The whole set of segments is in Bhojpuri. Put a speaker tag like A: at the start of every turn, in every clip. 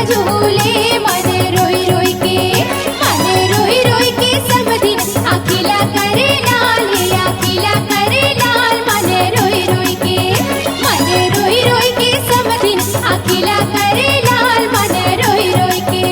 A: झूले मन रोई रोई के, मन रोई रोई के सब दिन अकेला करे लाल, अकेला करे लाल मन रोई रोई के, मन रोई रोई के सब दिन अकेला करे लाल मन रोई रोई के।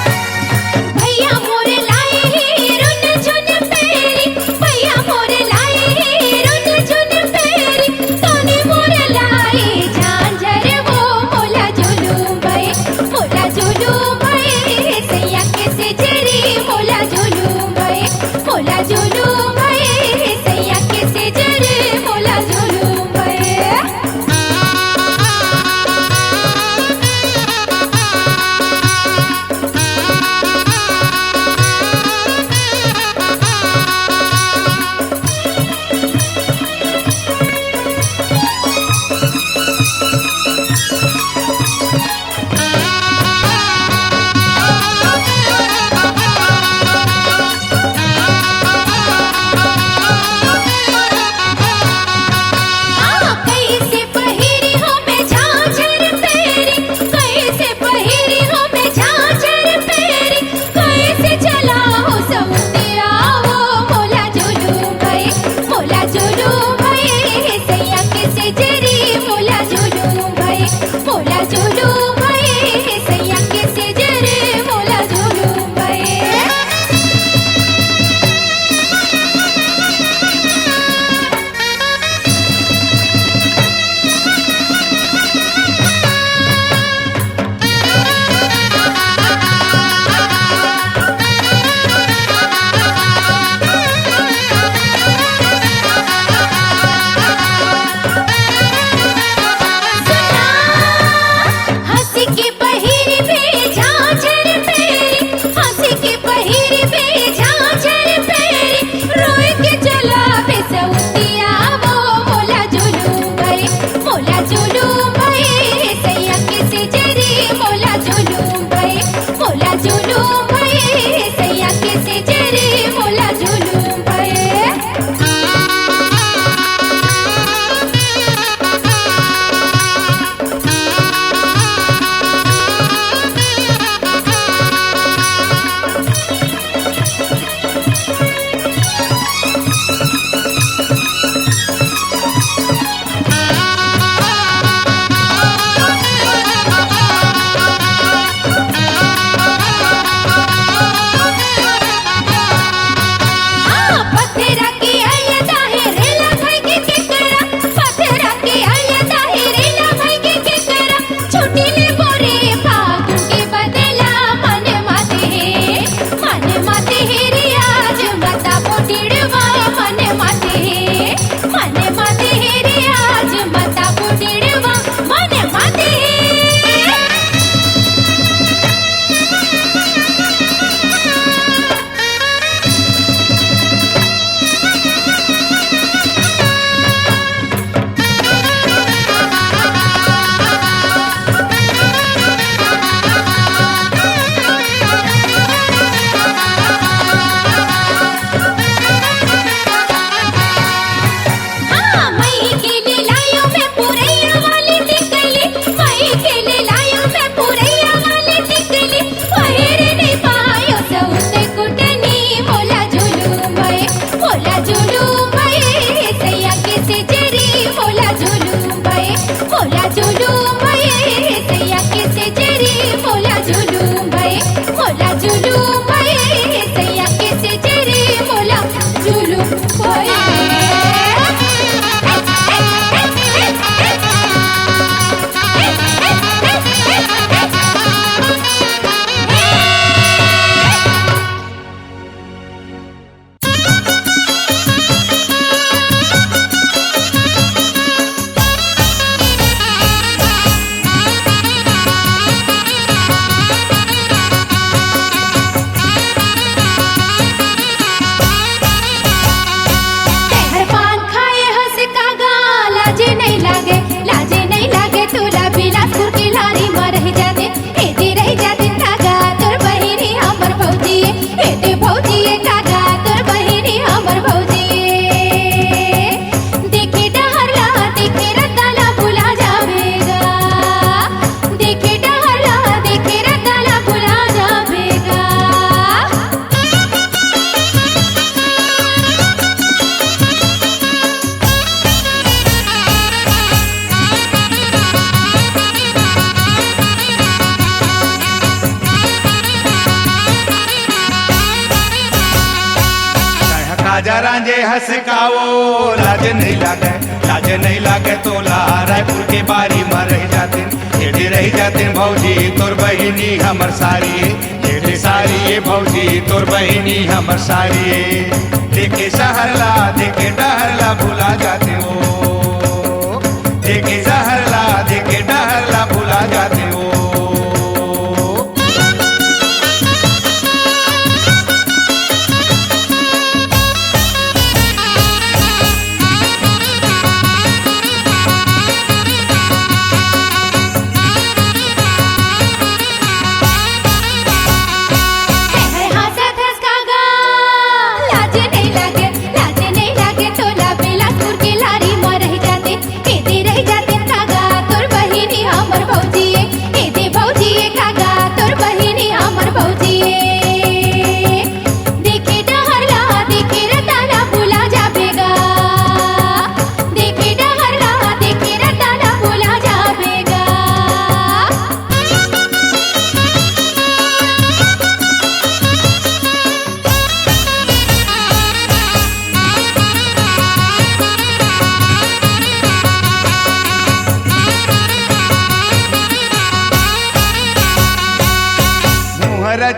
A: भैया मोर लाए रुन झुन पेरी, भैया मोर लाए रुन झुन पेरी, सोने मोर लाए झांझर वो मोला झुलूम भये, मोला झुलूम भये, सैया के सेजरी मोला झुलूम भये, मोला झुलूम भये,
B: राजा रांझे हंसकावो लाज नहीं लागे, लाज नहीं लागे तोला रायपुर के बारी में रह जाते, एडे रह जाते भौजी तोर बहिनी हमर सारी, एडे सारी ये भौजी तोर बहिनी हमर सारी, देखे सहरला देखे डहरला भुला जाते हो, देखे सहरला देखे डहरला भुला जाते हो।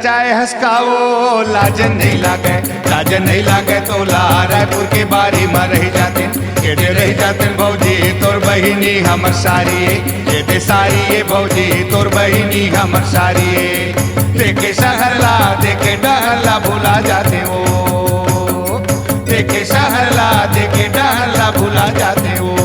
B: चाहे हंसकावो लाज नहीं लागे, लाज नहीं लागे तोला रायपुर के बारी में रह जाते, एडे रह जाते भौजी तोर बहिनी हमर सारी, एडे सारी ये भौजी तोर बहिनी हमर सारी, देखे सहरला देखे डहरला भुला जाते हो, देखे सहरला देखे डहरला भुला जाते हो।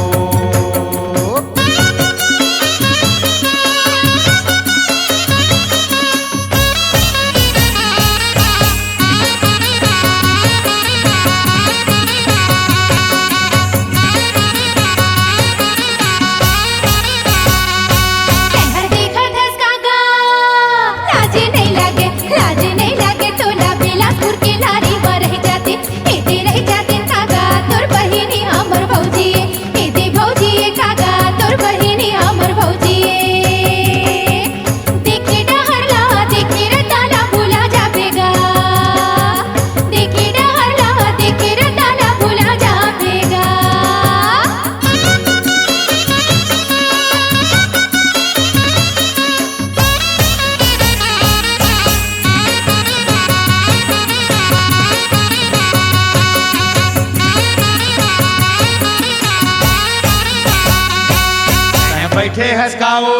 B: बैठे हंसकावो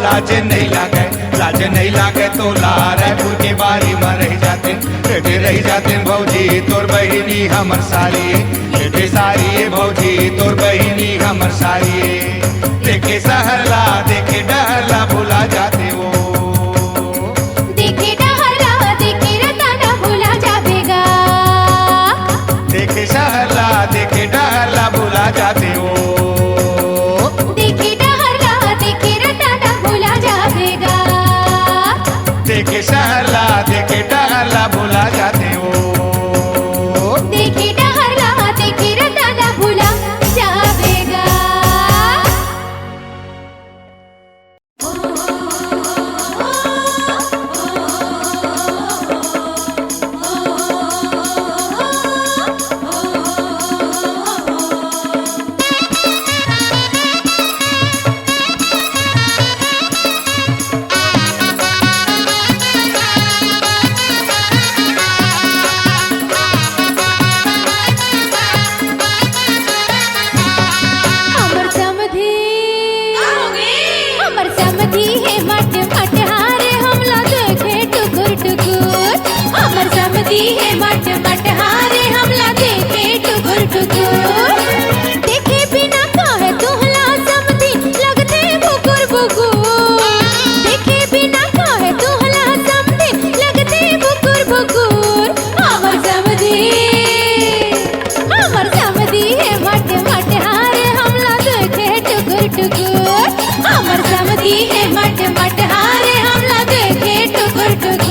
B: लाज नहीं लागे, लाज नहीं लागे तोला रायपुर के बारी में रह जाते, एडे रह जाते भौजी तोर बहिनी हमर सारी, एडे सारी ये भौजी तोर बहिनी हमर सारी, देखे सहरला देखे डहरला भुला जाते हो,
A: देखे डहरला देखे रताना भुला जाबेगा,
B: देखे सहरला देखे डहरला भुला जाते हो, देखे सहरला देखे डहरला भुला जाते हो,
A: देखे डहरला देखे रताना भुला जाबेगा। है मट मट हारे हमला देखे टुकुर टुकुर, देखे बिना काहे तुहला समधी लगते बुकुर बुकुर, देखे बिना काहे तुहला समधी लगते बुकुर बुकुर। हमर समधी है मट मट हारे हमला देखे टुकुर टुकुर, हमर समधी है मट मट हारे हमला देखे टुकुर टुकुर।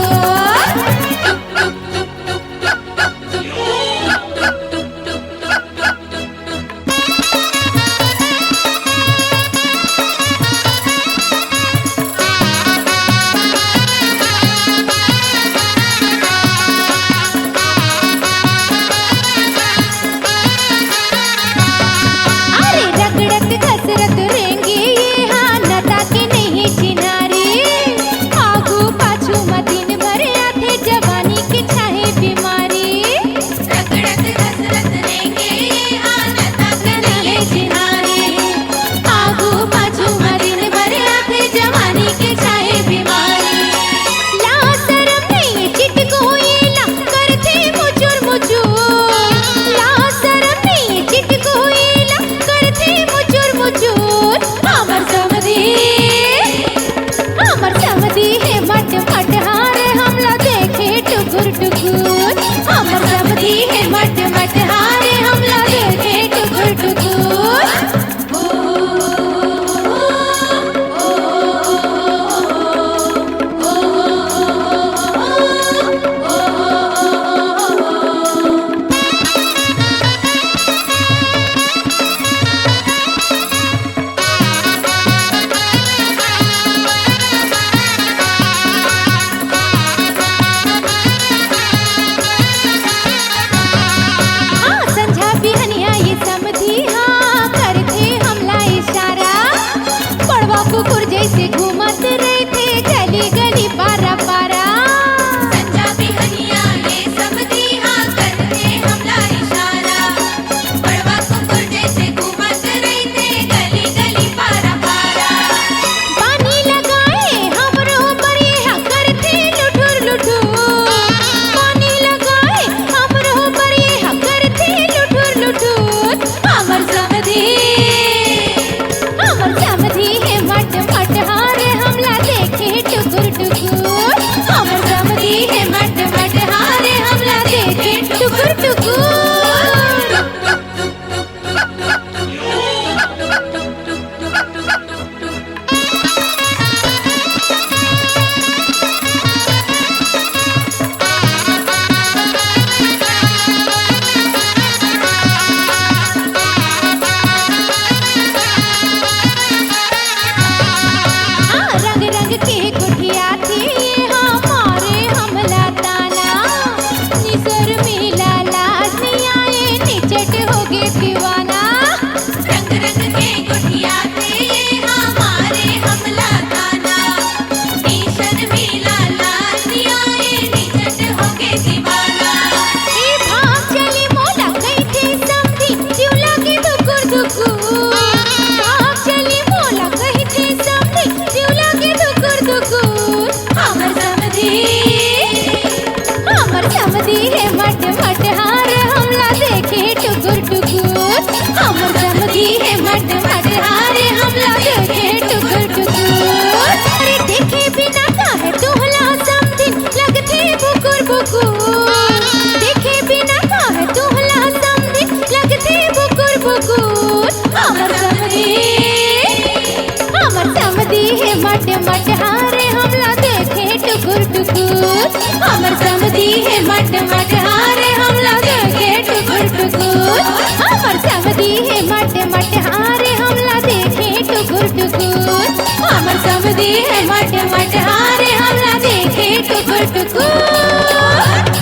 A: हमर समधी है मट मट हारे हमला देखे टुकुर टुकुर हमर समधी है मट मट हारे हमला देखे टुकुर टुकुर हमर समधी है मट मट हारे हमला देखे टुकुर टुकुर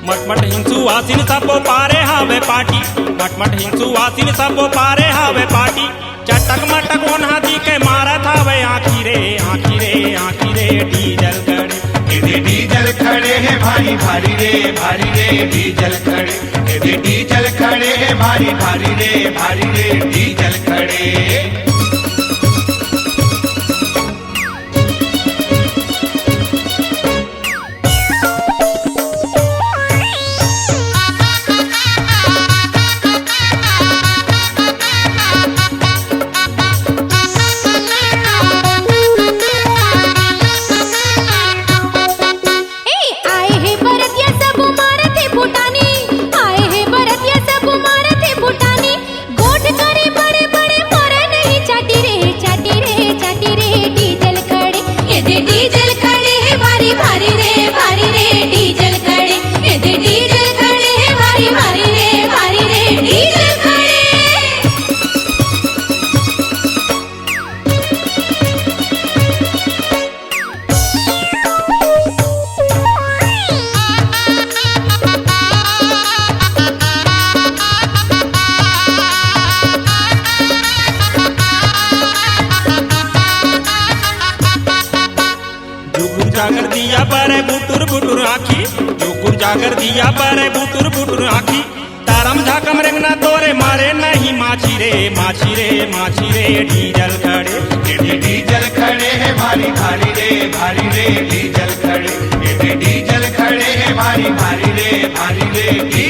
C: मटमट हिंसू वासिन सबो पारे हावे पाटी मटमट हिंसू वासिन सबो पारे हावे पाटी चटक मटक ओन्हा दी के मारत हावे आखी रे आखी रे आखी रे डीजल खड़े
B: इधे डीजल खड़े हैं भारी भारी रे डीजल खड़े इधे डीजल खड़े हैं भारी भारी रे डीजल खड़े
C: जागर दिया पर बुटुर बुटुर आखी जोकुर जागर दिया पर बुटुर बुटुर आखी तारम झाकम रेंगना तोरे मारे नहीं माछी रे डीजल खड़े
B: डीजल खड़े हैं भारी भारी रे डीजल खड़े डीजल खड़े हैं भारी भारी रे